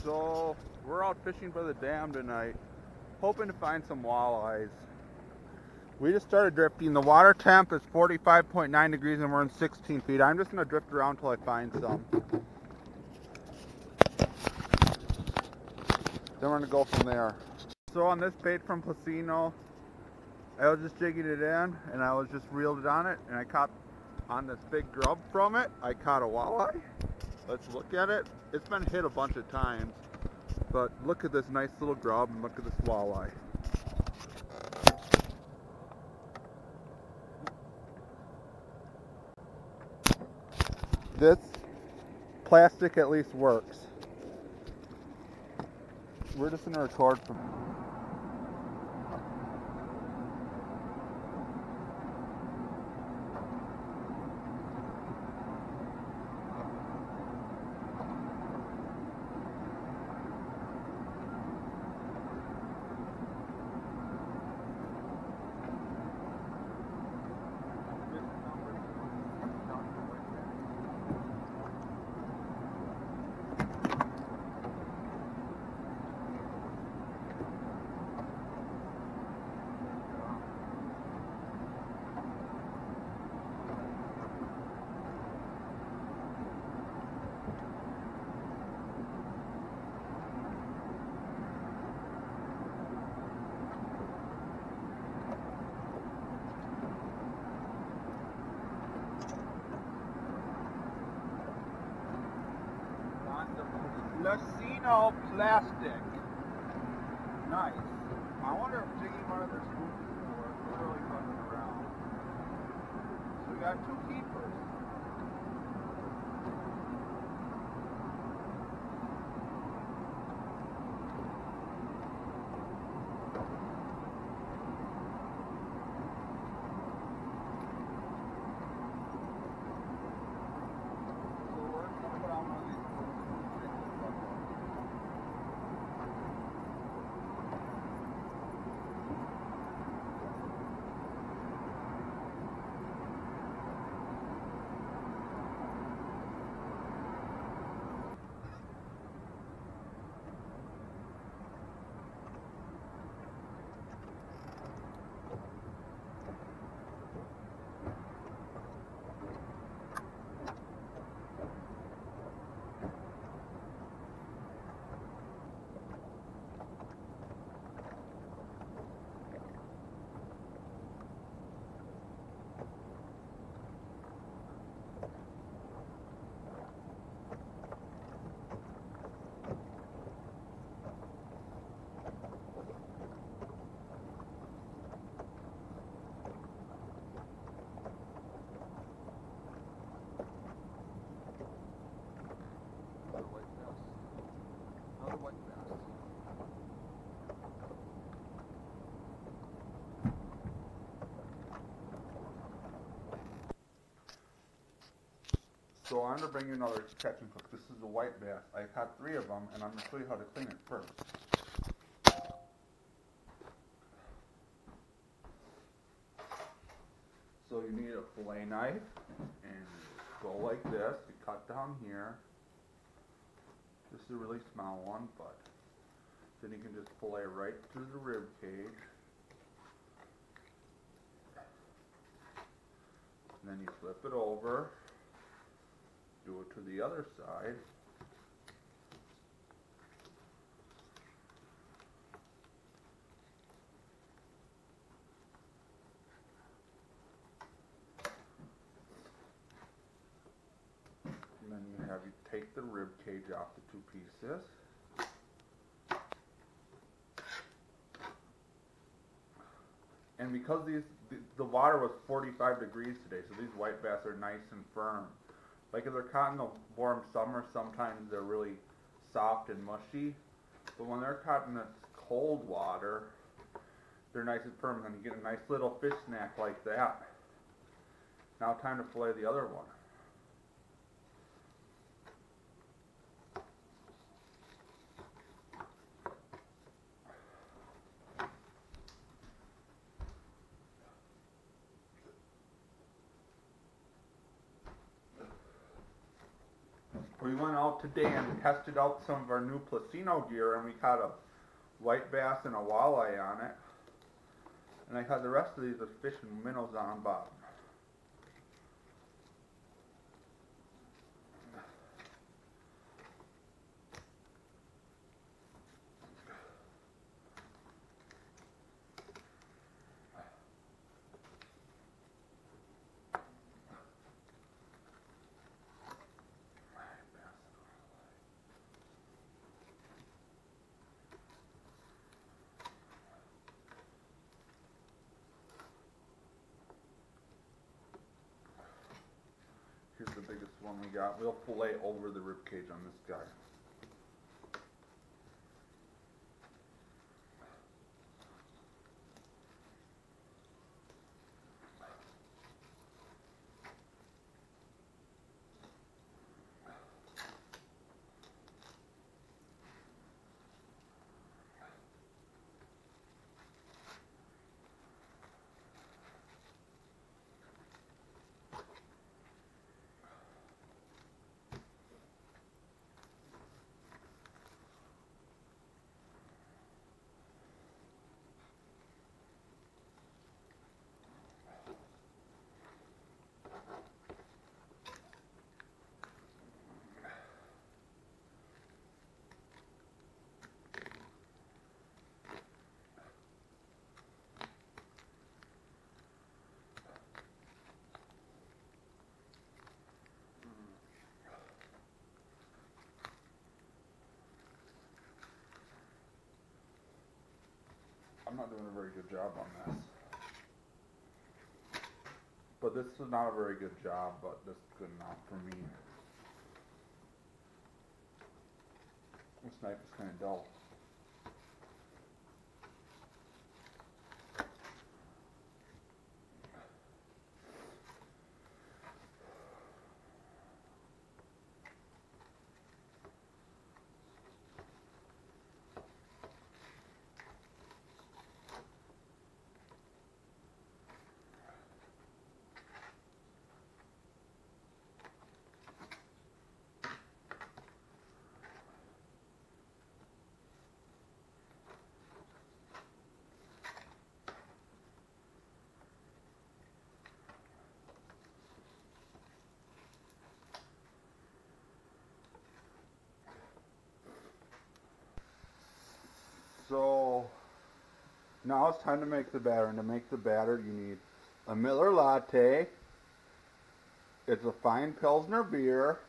So we're out fishing by the dam tonight, hoping to find some walleyes. We just started drifting. The water temp is 45.9 degrees and we're in 16 feet. I'm just going to drift around till I find some. Then we're going to go from there. So on this bait from Placino, I was just jigging it in and I was just reeled it on it, and I caught on this big grub from it. I caught a walleye. Let's look at it. It's been hit a bunch of times, but look at this nice little grub and look at this walleye. This plastic at least works. We're just going to record from... Placino plastic. Nice. I wonder if jigging one of their spoons is going to work. We're really fucking around. So we got two keepers. So I'm going to bring you another catching hook. This is a white bass. I caught 3 of them, and I'm going to show you how to clean it first. So you need a fillet knife, and go like this. You cut down here. This is a really small one, but then you can just fillet right through the rib cage. And then you flip it over. Do it to the other side. And then you take the rib cage off the 2 pieces. And because the water was 45 degrees today, so these white bass are nice and firm. Like if they're caught in the warm summer, sometimes they're really soft and mushy. But when they're caught in this cold water, they're nice and firm, and you get a nice little fish snack like that. Now time to fillet the other one. We went out today and tested out some of our new Placino gear, and we caught a white bass and a walleye on it. And I caught the rest of these with fish and minnows on bottom. Here's the biggest one we got. We'll fillet over the rib cage on this guy. I'm not doing a very good job on this. But this is not a very good job, but this is good enough for me. This knife is kind of dull. So now it's time to make the batter. And to make the batter, you need a Miller Latte. It's a fine Pilsner beer.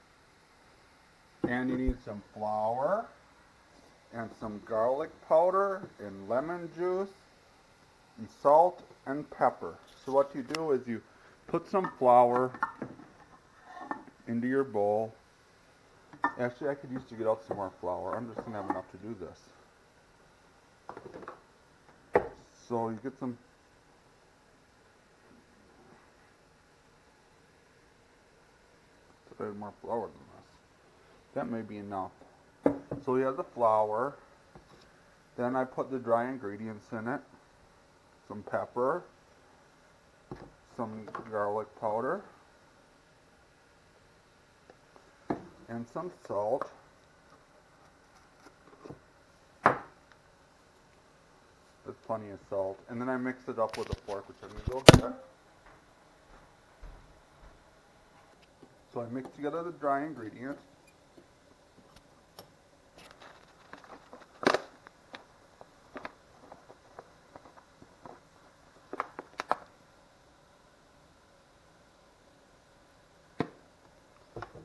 And you need some flour and some garlic powder and lemon juice and salt and pepper. So what you do is you put some flour into your bowl. Actually, I could use to get out some more flour. I'm just going to have enough to do this. So you get some more flour than this. That may be enough. So we have the flour. Then I put the dry ingredients in it. Some pepper, some garlic powder, and some salt. There's plenty of salt. And then I mix it up with a fork, which I'm going to go get. So I mix together the dry ingredients.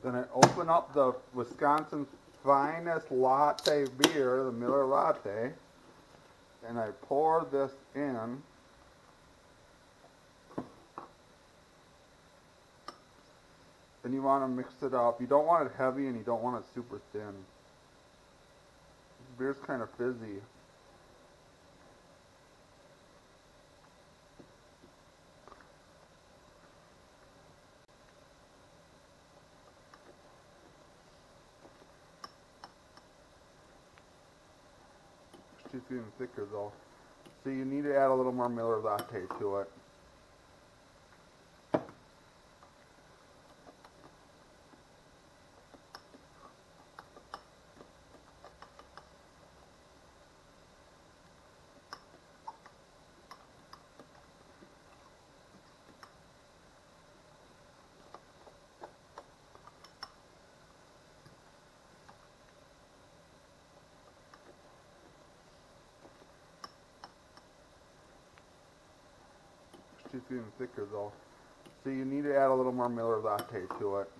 Then I open up the Wisconsin's finest latte beer, the Miller Latte, and I pour this in. Then you want to mix it up. You don't want it heavy and you don't want it super thin. This beer's kind of fizzy. It's getting thicker though. So you need to add a little more Miller Latte to it. she's getting thicker though. So you need to add a little more Miller Latte to it.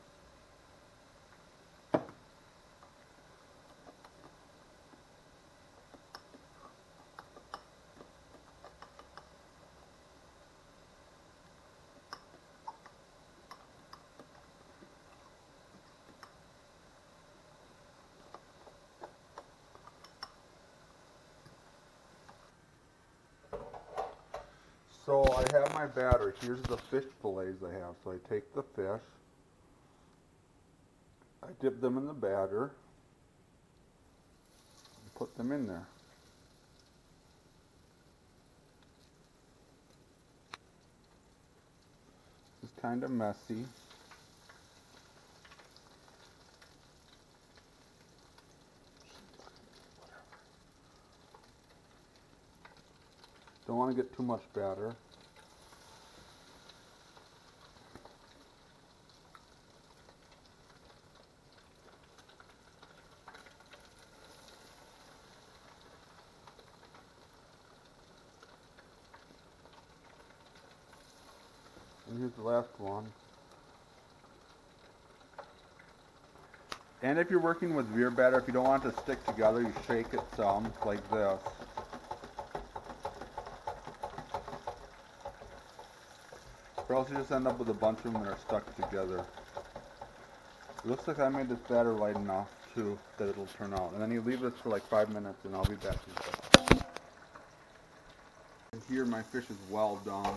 So I have my batter. Here's the fish fillets I have. So I take the fish, I dip them in the batter, and put them in there. It's kind of messy. Don't want to get too much batter. And here's the last one. And if you're working with beer batter, if you don't want it to stick together, you shake it some, like this. Or else you just end up with a bunch of them that are stuck together. It looks like I made this batter light enough, too, that it'll turn out. And then you leave this for like 5 minutes, and I'll be back in a second. And here my fish is well done.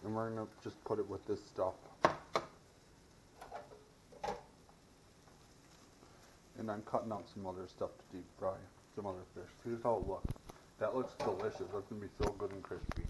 And we're going to just put it with this stuff. And I'm cutting out some other stuff to deep fry, some other fish. Here's how it looks. That looks delicious. That's going to be so good and crispy.